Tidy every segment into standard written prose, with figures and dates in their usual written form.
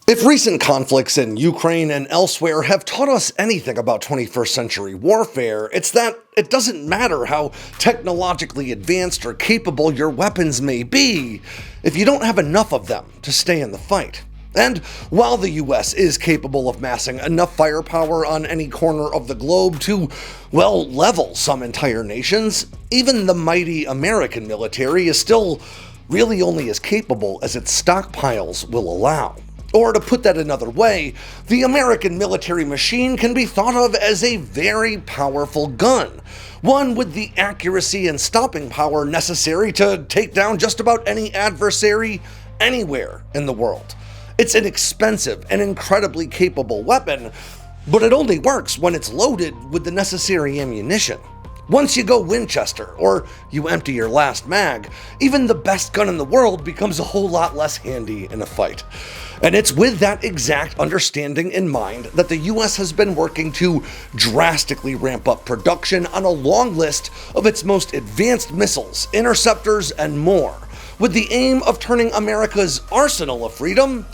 If recent conflicts in Ukraine and elsewhere have taught us anything about 21st century warfare, it's that it doesn't matter how technologically advanced or capable your weapons may be if you don't have enough of them to stay in the fight. And while the US is capable of massing enough firepower on any corner of the globe to, well, level some entire nations, even the mighty American military is still really only as capable as its stockpiles will allow. Or to put that another way, the American military machine can be thought of as a very powerful gun, one with the accuracy and stopping power necessary to take down just about any adversary anywhere in the world. It's an expensive and incredibly capable weapon, but it only works when it's loaded with the necessary ammunition. Once you go Winchester, or you empty your last mag, even the best gun in the world becomes a whole lot less handy in a fight. And it's with that exact understanding in mind that the US has been working to drastically ramp up production on a long list of its most advanced missiles, interceptors, and more, with the aim of turning America's arsenal of freedom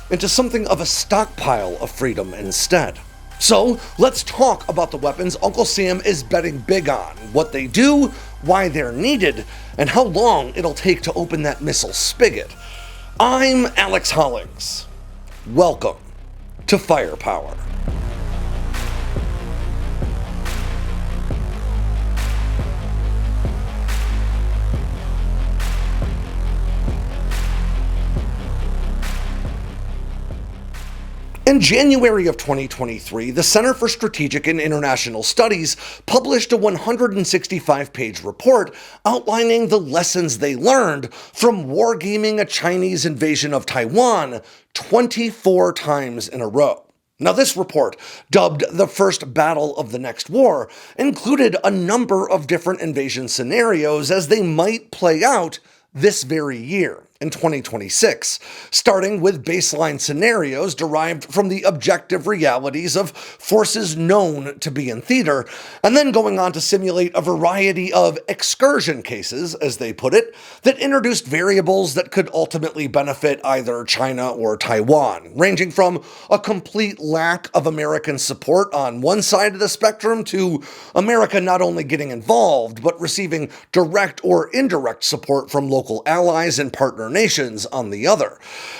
into something of a stockpile of freedom instead. So let's talk about the weapons Uncle Sam is betting big on, what they do, why they're needed, and how long it'll take to open that missile spigot. I'm Alex Hollings. Welcome to Firepower. In January of 2023, the Center for Strategic and International Studies published a 165-page report outlining the lessons they learned from wargaming a Chinese invasion of Taiwan 24 times in a row. Now, this report, dubbed the First Battle of the Next War, included a number of different invasion scenarios as they might play out this very year, in 2026, starting with baseline scenarios derived from the objective realities of forces known to be in theater, and then going on to simulate a variety of excursion cases, as they put it, that introduced variables that could ultimately benefit either China or Taiwan, ranging from a complete lack of American support on one side of the spectrum to America not only getting involved, but receiving direct or indirect support from local allies and partner nations on the other.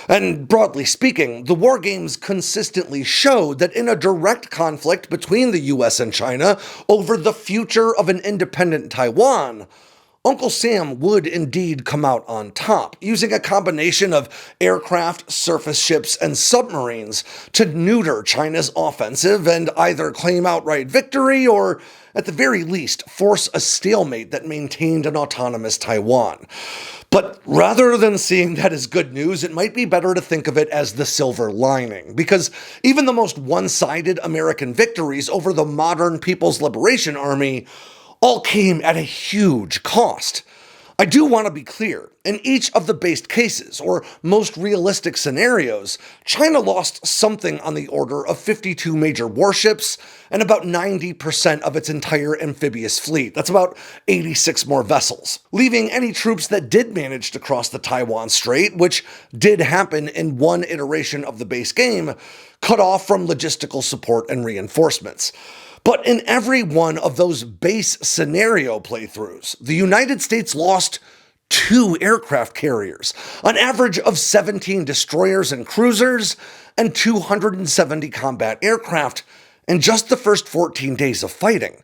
And broadly speaking, the war games consistently showed that in a direct conflict between the US and China over the future of an independent Taiwan, Uncle Sam would indeed come out on top, using a combination of aircraft, surface ships, and submarines to neuter China's offensive and either claim outright victory or, at the very least, force a stalemate that maintained an autonomous Taiwan. But rather than seeing that as good news, it might be better to think of it as the silver lining, because even the most one-sided American victories over the modern People's Liberation Army all came at a huge cost. I do want to be clear, in each of the based cases, or most realistic scenarios, China lost something on the order of 52 major warships and about 90% of its entire amphibious fleet. That's about 86 more vessels, leaving any troops that did manage to cross the Taiwan Strait, which did happen in one iteration of the base game, cut off from logistical support and reinforcements. But in every one of those base scenario playthroughs, the United States lost 2 aircraft carriers, an average of 17 destroyers and cruisers, and 270 combat aircraft in just the first 14 days of fighting.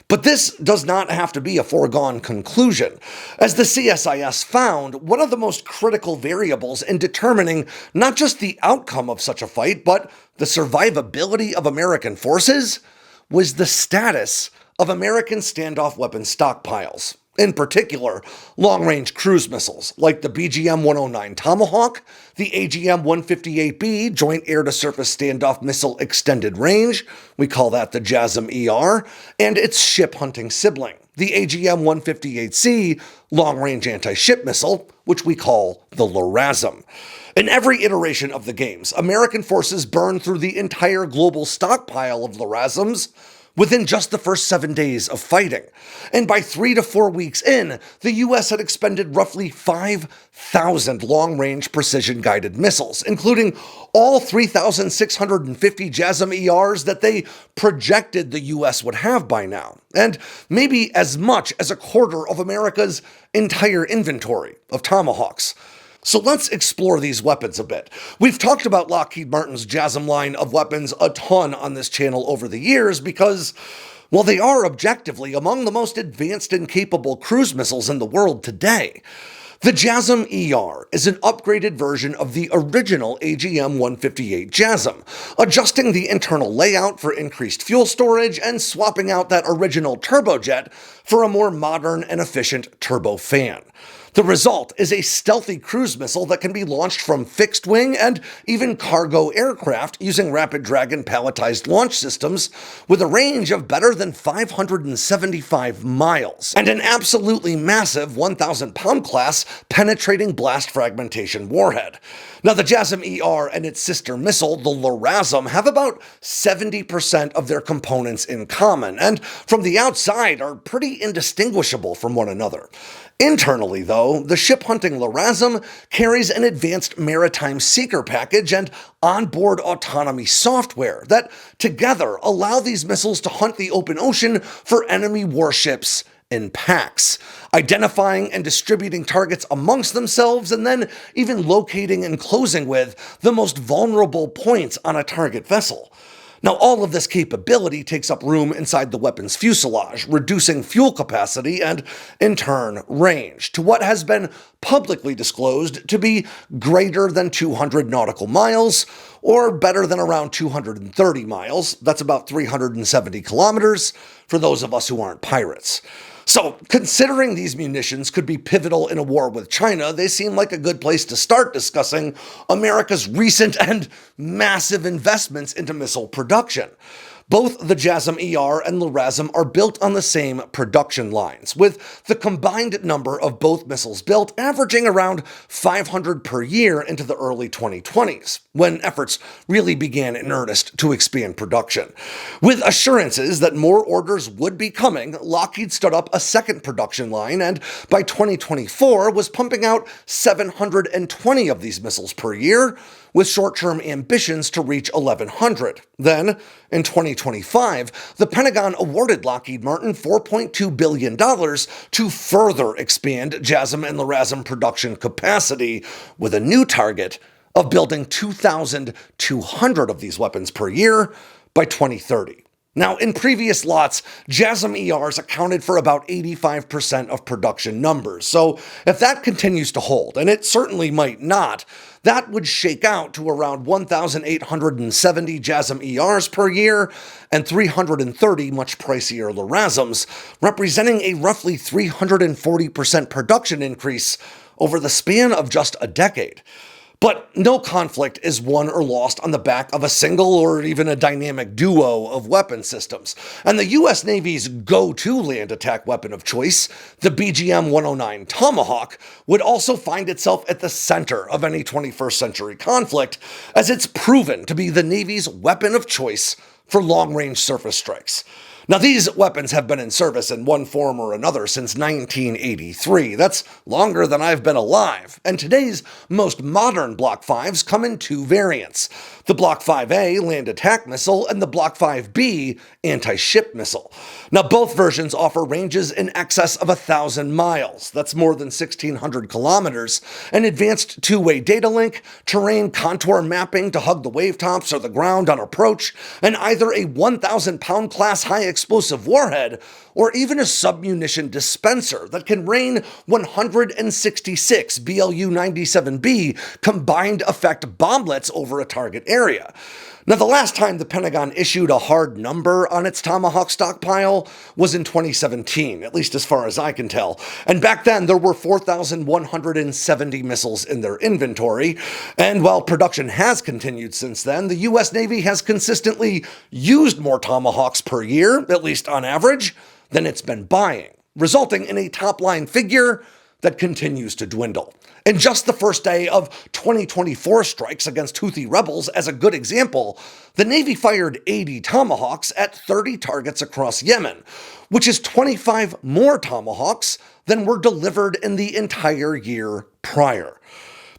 But this does not have to be a foregone conclusion. As the CSIS found, one of the most critical variables in determining not just the outcome of such a fight, but the survivability of American forces was the status of American standoff weapon stockpiles. In particular, long-range cruise missiles like the BGM-109 Tomahawk, the AGM-158B Joint Air-to-Surface Standoff Missile Extended Range, we call that the JASSM-ER, and its ship-hunting sibling, the AGM-158C Long-Range Anti-Ship Missile, which we call the LRASM. In every iteration of the games, American forces burned through the entire global stockpile of LRASMs within just the first 7 days of fighting. And by 3 to 4 weeks in, the US had expended roughly 5,000 long-range precision-guided missiles, including all 3,650 JASSM ERs that they projected the US would have by now, and maybe as much as a quarter of America's entire inventory of Tomahawks. So let's explore these weapons a bit. We've talked about Lockheed Martin's JASSM line of weapons a ton on this channel over the years because, well, they are objectively among the most advanced and capable cruise missiles in the world today. The JASSM ER is an upgraded version of the original AGM-158 JASSM, adjusting the internal layout for increased fuel storage and swapping out that original turbojet for a more modern and efficient turbofan. The result is a stealthy cruise missile that can be launched from fixed-wing and even cargo aircraft using Rapid Dragon palletized launch systems with a range of better than 575 miles, and an absolutely massive 1,000-pound class penetrating blast fragmentation warhead. Now, the JASSM ER and its sister missile, the LRASM, have about 70% of their components in common, and from the outside are pretty indistinguishable from one another. Internally, though, the ship-hunting LRASM carries an advanced maritime seeker package and onboard autonomy software that together allow these missiles to hunt the open ocean for enemy warships in packs, identifying and distributing targets amongst themselves, and then even locating and closing with the most vulnerable points on a target vessel. Now, all of this capability takes up room inside the weapon's fuselage, reducing fuel capacity and, in turn, range to what has been publicly disclosed to be greater than 200 nautical miles, or better than around 230 miles. That's about 370 kilometers for those of us who aren't pirates. So, considering these munitions could be pivotal in a war with China, they seem like a good place to start discussing America's recent and massive investments into missile production. Both the JASSM ER and LRASM are built on the same production lines, with the combined number of both missiles built averaging around 500 per year into the early 2020s, when efforts really began in earnest to expand production. With assurances that more orders would be coming, Lockheed stood up a second production line and by 2024 was pumping out 720 of these missiles per year, with short-term ambitions to reach 1,100. Then, in 2025, the Pentagon awarded Lockheed Martin $4.2 billion to further expand JASSM and LRASM production capacity, with a new target of building 2,200 of these weapons per year by 2030. Now, in previous lots, JASSM ERs accounted for about 85% of production numbers, so if that continues to hold, and it certainly might not, that would shake out to around 1,870 JASSM ERs per year and 330 much pricier LRASMs, representing a roughly 340% production increase over the span of just a decade. But no conflict is won or lost on the back of a single or even a dynamic duo of weapon systems. And the US Navy's go-to land attack weapon of choice, the BGM-109 Tomahawk, would also find itself at the center of any 21st century conflict, as it's proven to be the Navy's weapon of choice for long-range surface strikes. Now, these weapons have been in service in one form or another since 1983. That's longer than I've been alive. And today's most modern Block 5s come in two variants: the Block 5A land attack missile and the Block 5B anti-ship missile. Now, both versions offer ranges in excess of 1,000 miles. That's more than 1,600 kilometers, an advanced two-way data link, terrain contour mapping to hug the wavetops or the ground on approach, and either a 1,000-pound class high-explosive warhead or even a submunition dispenser that can rain 166 BLU-97B combined effect bomblets over a target area. Now, the last time the Pentagon issued a hard number on its Tomahawk stockpile was in 2017, at least as far as I can tell. And back then, there were 4,170 missiles in their inventory. And while production has continued since then, the US Navy has consistently used more Tomahawks per year, at least on average, than it's been buying, resulting in a top-line figure that continues to dwindle. In just the first day of 2024 strikes against Houthi rebels, as a good example, the Navy fired 80 Tomahawks at 30 targets across Yemen, which is 25 more Tomahawks than were delivered in the entire year prior.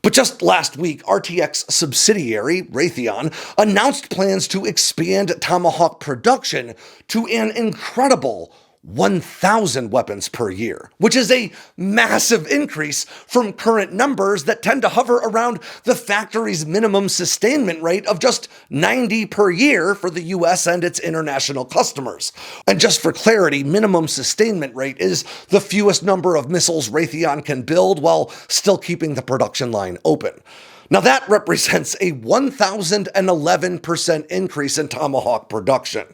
But just last week, RTX subsidiary Raytheon announced plans to expand Tomahawk production to an incredible 1,000 weapons per year, which is a massive increase from current numbers that tend to hover around the factory's minimum sustainment rate of just 90 per year for the US and its international customers. And just for clarity, minimum sustainment rate is the fewest number of missiles Raytheon can build while still keeping the production line open. Now that represents a 1,011% increase in Tomahawk production.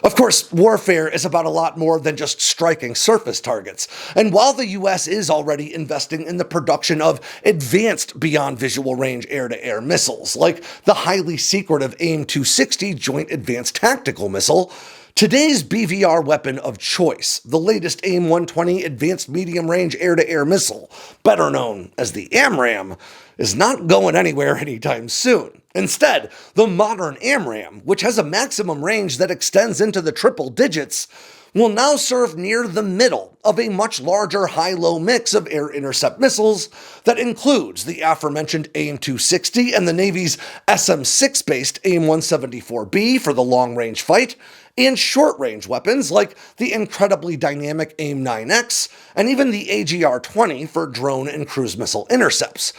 Of course, warfare is about a lot more than just striking surface targets, and while the US is already investing in the production of advanced beyond visual range air-to-air missiles, like the highly secretive AIM-260 Joint Advanced Tactical Missile, today's BVR weapon of choice, the latest AIM-120 Advanced Medium Range Air-to-Air Missile, better known as the AMRAAM, is not going anywhere anytime soon. Instead, the modern AMRAAM, which has a maximum range that extends into the triple digits, will now serve near the middle of a much larger high-low mix of air intercept missiles that includes the aforementioned AIM-260 and the Navy's SM-6-based AIM-174B for the long-range fight, and short-range weapons like the incredibly dynamic AIM-9X and even the AGR-20 for drone and cruise missile intercepts.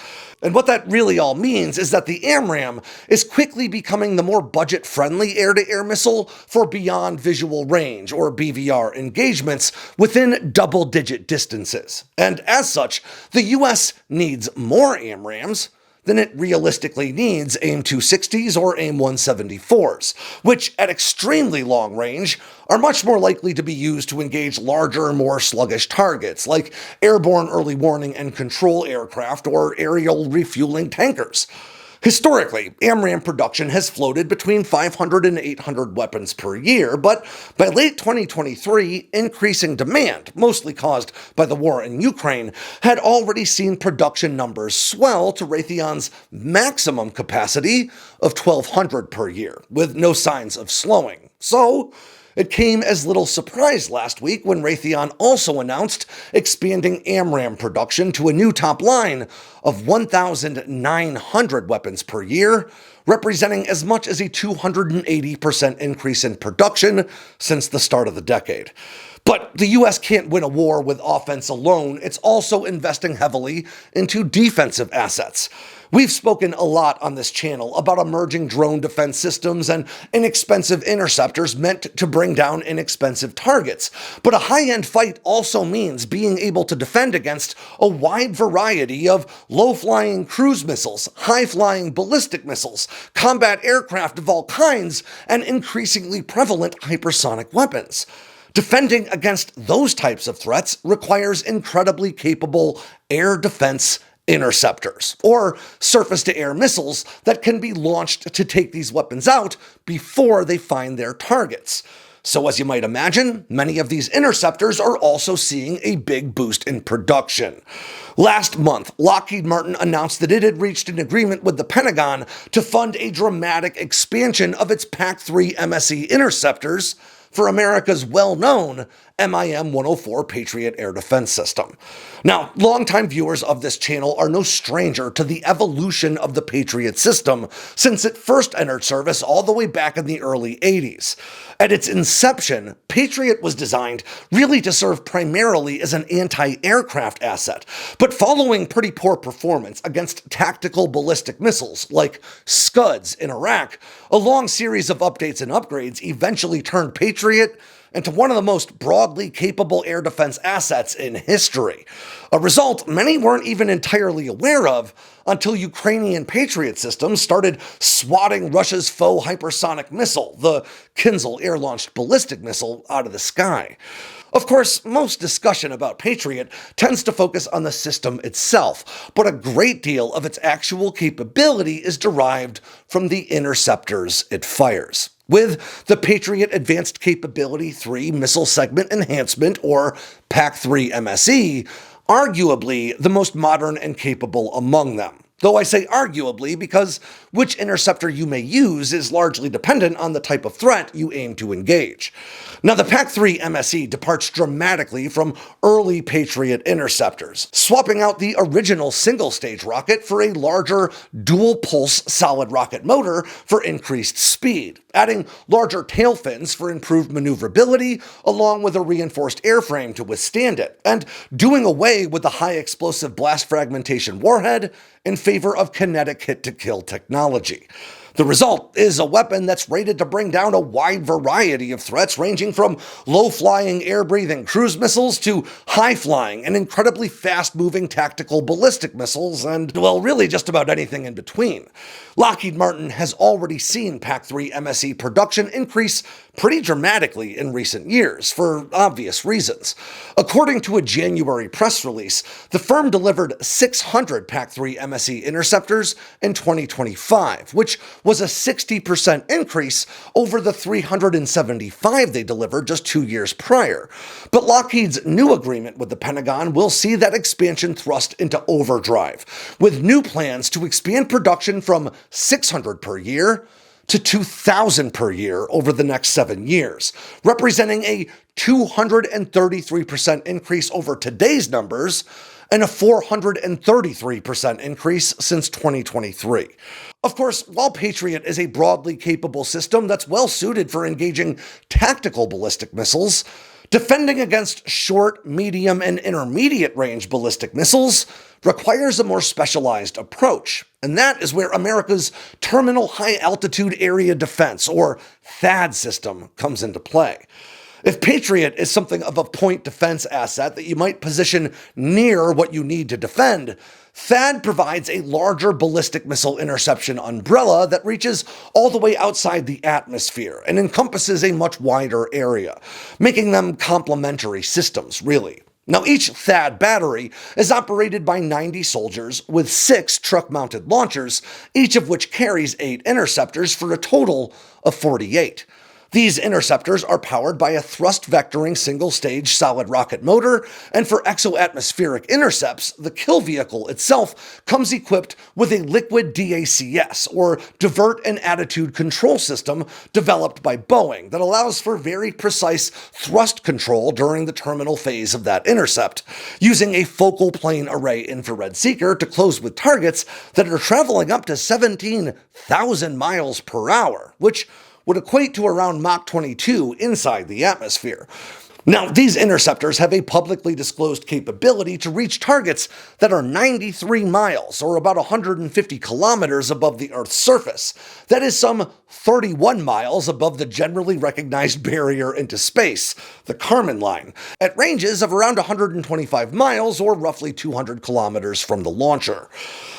And what that really all means is that the AMRAAM is quickly becoming the more budget-friendly air-to-air missile for beyond visual range, or BVR, engagements within double-digit distances. And as such, the US needs more AMRAAMs than it realistically needs AIM-260s or AIM-174s, which at extremely long range are much more likely to be used to engage larger, more sluggish targets, like airborne early warning and control aircraft or aerial refueling tankers. Historically, AMRAAM production has floated between 500 and 800 weapons per year, but by late 2023, increasing demand, mostly caused by the war in Ukraine, had already seen production numbers swell to Raytheon's maximum capacity of 1,200 per year, with no signs of slowing. So, it came as little surprise last week when Raytheon also announced expanding AMRAAM production to a new top line of 1,900 weapons per year, representing as much as a 280% increase in production since the start of the decade. But the US can't win a war with offense alone. It's also investing heavily into defensive assets. We've spoken a lot on this channel about emerging drone defense systems and inexpensive interceptors meant to bring down inexpensive targets. But a high-end fight also means being able to defend against a wide variety of low-flying cruise missiles, high-flying ballistic missiles, combat aircraft of all kinds, and increasingly prevalent hypersonic weapons. Defending against those types of threats requires incredibly capable air defense interceptors, or surface-to-air missiles that can be launched to take these weapons out before they find their targets. So as you might imagine, many of these interceptors are also seeing a big boost in production. Last month, Lockheed Martin announced that it had reached an agreement with the Pentagon to fund a dramatic expansion of its PAC-3 MSE interceptors for America's well-known MIM-104 Patriot air defense system. Now, longtime viewers of this channel are no stranger to the evolution of the Patriot system since it first entered service all the way back in the early 80s. At its inception, Patriot was designed really to serve primarily as an anti-aircraft asset, but following pretty poor performance against tactical ballistic missiles like Scuds in Iraq, a long series of updates and upgrades eventually turned Patriot into one of the most broadly capable air defense assets in history. A result many weren't even entirely aware of until Ukrainian Patriot systems started swatting Russia's faux hypersonic missile, the Kinzhal air-launched ballistic missile, out of the sky. Of course, most discussion about Patriot tends to focus on the system itself, but a great deal of its actual capability is derived from the interceptors it fires. With the Patriot Advanced Capability 3 Missile Segment Enhancement, or PAC-3 MSE, arguably the most modern and capable among them. Though I say arguably because which interceptor you may use is largely dependent on the type of threat you aim to engage. Now, the PAC-3 MSE departs dramatically from early Patriot interceptors, swapping out the original single-stage rocket for a larger dual-pulse solid rocket motor for increased speed, adding larger tail fins for improved maneuverability along with a reinforced airframe to withstand it, and doing away with the high-explosive blast fragmentation warhead in favor of kinetic hit-to-kill technology. The result is a weapon that's rated to bring down a wide variety of threats, ranging from low-flying, air-breathing cruise missiles to high-flying and incredibly fast-moving tactical ballistic missiles, and, well, really just about anything in between. Lockheed Martin has already seen PAC-3 MSE production increase pretty dramatically in recent years, for obvious reasons. According to a January press release, the firm delivered 600 PAC-3 MSE interceptors in 2025, which was a 60% increase over the 375 they delivered just 2 years prior. But Lockheed's new agreement with the Pentagon will see that expansion thrust into overdrive, with new plans to expand production from 600 per year to 2,000 per year over the next 7 years, representing a 233% increase over today's numbers and a 433% increase since 2023. Of course, while Patriot is a broadly capable system that's well suited for engaging tactical ballistic missiles, defending against short, medium, and intermediate range ballistic missiles requires a more specialized approach, and that is where America's Terminal High Altitude Area Defense, or THAAD system, comes into play. If Patriot is something of a point defense asset that you might position near what you need to defend, THAAD provides a larger ballistic missile interception umbrella that reaches all the way outside the atmosphere and encompasses a much wider area, making them complementary systems, really. Now, each THAAD battery is operated by 90 soldiers with 6 truck-mounted launchers, each of which carries 8 interceptors for a total of 48. These interceptors are powered by a thrust-vectoring single-stage solid rocket motor, and for exoatmospheric intercepts, the kill vehicle itself comes equipped with a liquid DACS, or Divert and Attitude Control System, developed by Boeing that allows for very precise thrust control during the terminal phase of that intercept, using a focal plane array infrared seeker to close with targets that are traveling up to 17,000 miles per hour, which would equate to around Mach 22 inside the atmosphere. Now, these interceptors have a publicly disclosed capability to reach targets that are 93 miles, or about 150 kilometers above the Earth's surface. That is some 31 miles above the generally recognized barrier into space, the Kármán line, at ranges of around 125 miles, or roughly 200 kilometers from the launcher.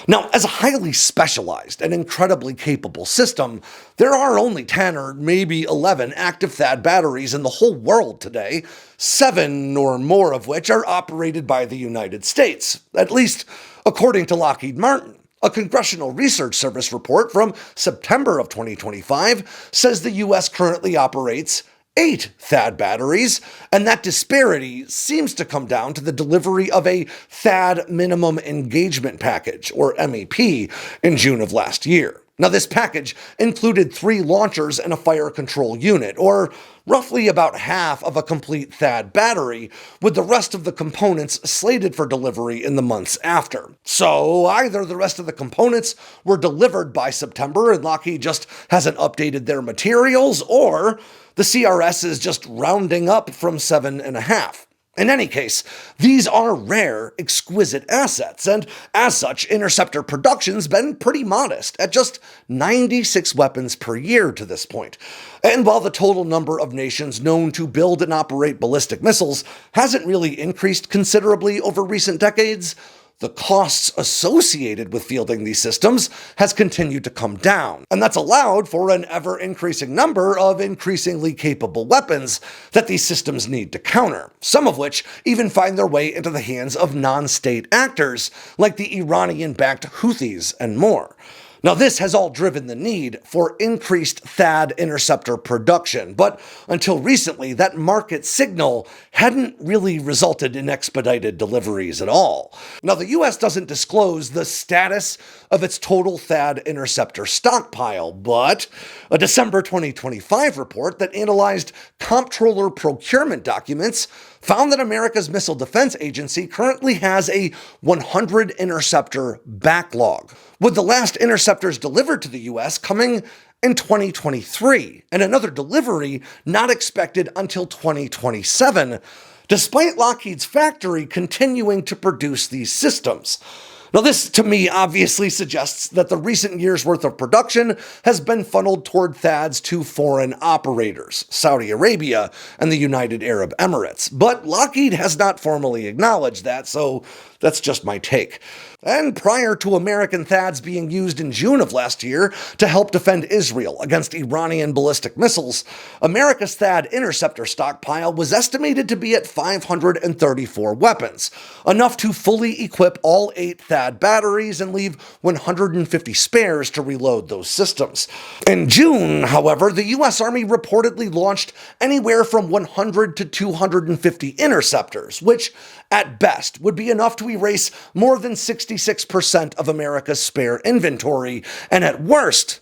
Now, as a highly specialized and incredibly capable system, there are only 10 or maybe 11 active THAAD batteries in the whole world today, 7 or more of which are operated by the United States, at least according to Lockheed Martin. A Congressional Research Service report from September of 2025 says the U.S. currently operates 8 THAAD batteries, and that disparity seems to come down to the delivery of a THAAD Minimum Engagement Package, or MEP, in June of last year. Now, this package included 3 launchers and a fire control unit, or roughly about half of a complete THAAD battery, with the rest of the components slated for delivery in the months after. So either the rest of the components were delivered by September and Lockheed just hasn't updated their materials, or the CRS is just rounding up from 7.5. In any case, these are rare, exquisite assets, and as such, interceptor production's been pretty modest, at just 96 weapons per year to this point. And while the total number of nations known to build and operate ballistic missiles hasn't really increased considerably over recent decades, the costs associated with fielding these systems has continued to come down, and that's allowed for an ever-increasing number of increasingly capable weapons that these systems need to counter, some of which even find their way into the hands of non-state actors like the Iranian-backed Houthis and more. Now, this has all driven the need for increased THAAD interceptor production, but until recently, that market signal hadn't really resulted in expedited deliveries at all. Now, the US doesn't disclose the status of its total THAAD interceptor stockpile, but a December 2025 report that analyzed comptroller procurement documents found that America's Missile Defense Agency currently has a 100 interceptor backlog, with the last interceptors delivered to the US coming in 2023, and another delivery not expected until 2027, despite Lockheed's factory continuing to produce these systems. Now, this, to me, obviously suggests that the recent years' worth of production has been funneled toward THAADs to foreign operators, Saudi Arabia and the United Arab Emirates. But Lockheed has not formally acknowledged that, so that's just my take. And prior to American THAADs being used in June of last year to help defend Israel against Iranian ballistic missiles, America's THAAD interceptor stockpile was estimated to be at 534 weapons, enough to fully equip all 8 THAAD batteries and leave 150 spares to reload those systems. In June, however, the US Army reportedly launched anywhere from 100 to 250 interceptors, which, at best, would be enough to erase more than 66% of America's spare inventory, and at worst,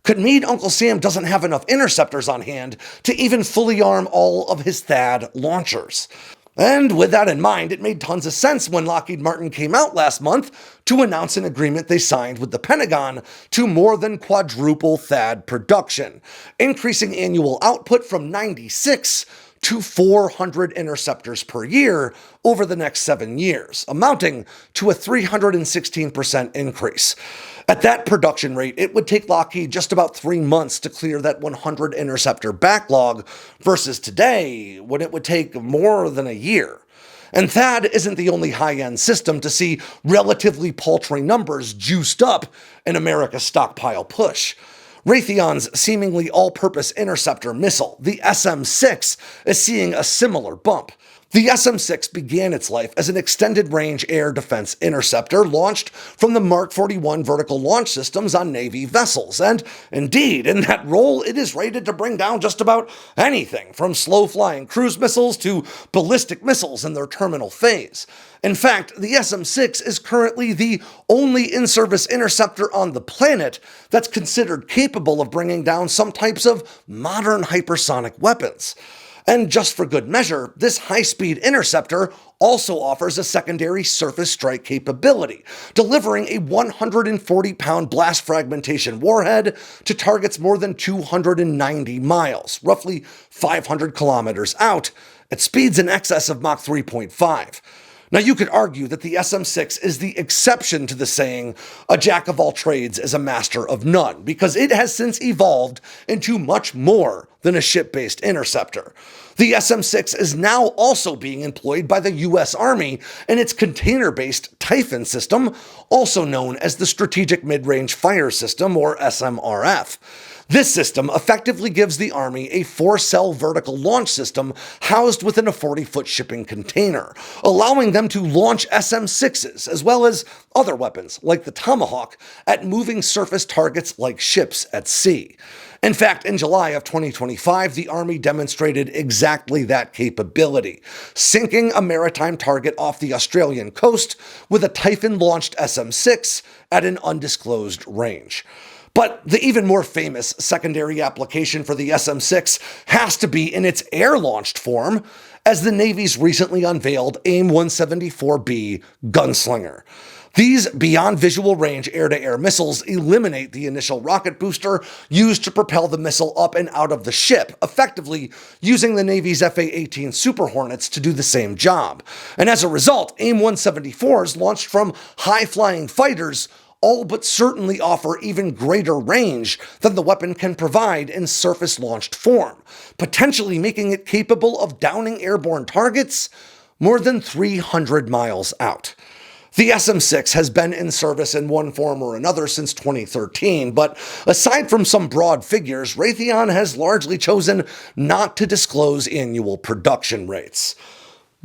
could mean Uncle Sam doesn't have enough interceptors on hand to even fully arm all of his THAAD launchers. And with that in mind, it made tons of sense when Lockheed Martin came out last month to announce an agreement they signed with the Pentagon to more than quadruple THAAD production, increasing annual output from 96 to 400 interceptors per year over the next 7 years, amounting to a 316% increase. At that production rate, it would take Lockheed just about 3 months to clear that 100 interceptor backlog, versus today, when it would take more than a year. And THAAD isn't the only high-end system to see relatively paltry numbers juiced up in America's stockpile push. Raytheon's seemingly all-purpose interceptor missile, the SM-6, is seeing a similar bump. The SM-6 began its life as an extended-range air defense interceptor launched from the Mark 41 vertical launch systems on Navy vessels, and indeed, in that role, it is rated to bring down just about anything from slow-flying cruise missiles to ballistic missiles in their terminal phase. In fact, the SM-6 is currently the only in-service interceptor on the planet that's considered capable of bringing down some types of modern hypersonic weapons. And just for good measure, this high-speed interceptor also offers a secondary surface strike capability, delivering a 140-pound blast fragmentation warhead to targets more than 290 miles, roughly 500 kilometers out, at speeds in excess of Mach 3.5. Now, you could argue that the SM-6 is the exception to the saying, a jack of all trades is a master of none, because it has since evolved into much more than a ship-based interceptor. The SM-6 is now also being employed by the US Army in its container-based Typhon system, also known as the Strategic Mid-Range Fire System, or SMRF. This system effectively gives the Army a 4-cell vertical launch system housed within a 40-foot shipping container, allowing them to launch SM-6s as well as other weapons like the Tomahawk at moving surface targets like ships at sea. In fact, in July of 2025, the Army demonstrated exactly that capability, sinking a maritime target off the Australian coast with a Typhon-launched SM-6 at an undisclosed range. But the even more famous secondary application for the SM-6 has to be in its air-launched form, as the Navy's recently unveiled AIM-174B Gunslinger. These beyond visual range air-to-air missiles eliminate the initial rocket booster used to propel the missile up and out of the ship, effectively using the Navy's FA-18 Super Hornets to do the same job. And as a result, AIM-174s launched from high-flying fighters all but certainly offer even greater range than the weapon can provide in surface-launched form, potentially making it capable of downing airborne targets more than 300 miles out. The SM-6 has been in service in one form or another since 2013, but aside from some broad figures, Raytheon has largely chosen not to disclose annual production rates.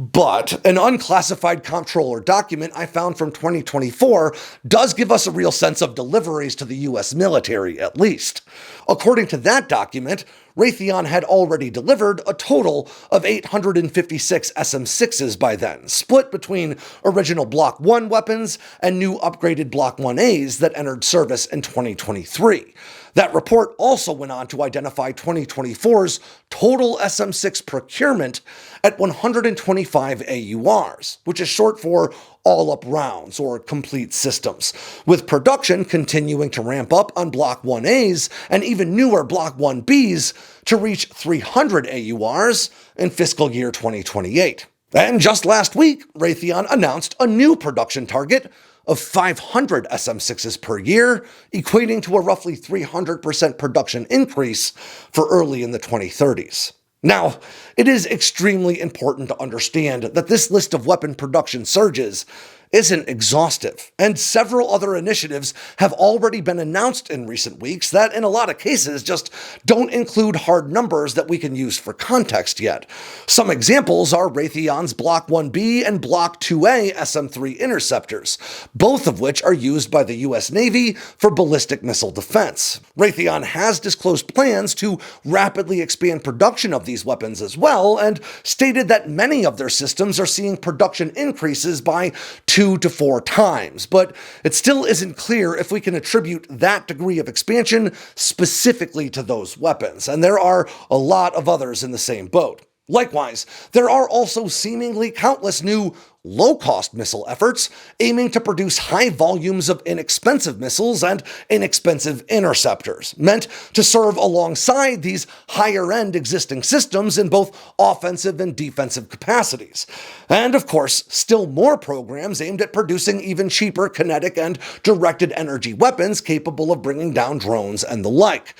But an unclassified comptroller document I found from 2024 does give us a real sense of deliveries to the US military, at least. According to that document, Raytheon had already delivered a total of 856 SM-6s by then, split between original Block 1 weapons and new upgraded Block 1As that entered service in 2023. That report also went on to identify 2024's total SM-6 procurement at 125 AURs, which is short for all-up rounds or complete systems, with production continuing to ramp up on Block 1As and even newer Block 1Bs to reach 300 AURs in fiscal year 2028. And just last week, Raytheon announced a new production target of 500 SM-6s per year, equating to a roughly 300% production increase for early in the 2030s. Now, it is extremely important to understand that this list of weapon production surges isn't exhaustive, and several other initiatives have already been announced in recent weeks that, in a lot of cases, just don't include hard numbers that we can use for context yet. Some examples are Raytheon's Block 1B and Block 2A SM-3 interceptors, both of which are used by the US Navy for ballistic missile defense. Raytheon has disclosed plans to rapidly expand production of these weapons as well, and stated that many of their systems are seeing production increases by 2 to 4 times, but it still isn't clear if we can attribute that degree of expansion specifically to those weapons, and there are a lot of others in the same boat. Likewise, there are also seemingly countless new low-cost missile efforts aiming to produce high volumes of inexpensive missiles and inexpensive interceptors, meant to serve alongside these higher-end existing systems in both offensive and defensive capacities. And of course, still more programs aimed at producing even cheaper kinetic and directed energy weapons capable of bringing down drones and the like.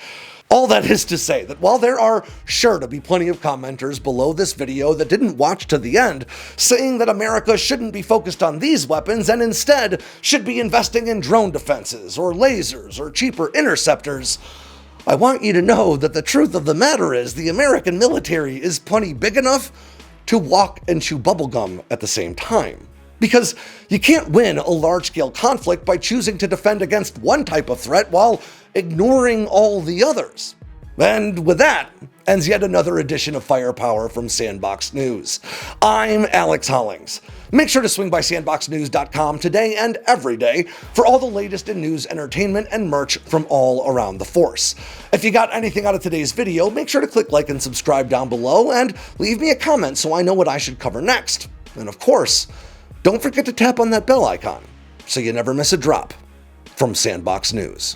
All that is to say that while there are sure to be plenty of commenters below this video that didn't watch to the end, saying that America shouldn't be focused on these weapons and instead should be investing in drone defenses or lasers or cheaper interceptors, I want you to know that the truth of the matter is the American military is plenty big enough to walk and chew bubblegum at the same time. Because you can't win a large-scale conflict by choosing to defend against one type of threat while ignoring all the others. And with that, ends yet another edition of Firepower from Sandboxx News. I'm Alex Hollings. Make sure to swing by sandboxnews.com today and every day for all the latest in news, entertainment, and merch from all around the force. If you got anything out of today's video, make sure to click like and subscribe down below and leave me a comment so I know what I should cover next. And of course, don't forget to tap on that bell icon so you never miss a drop from Sandboxx News.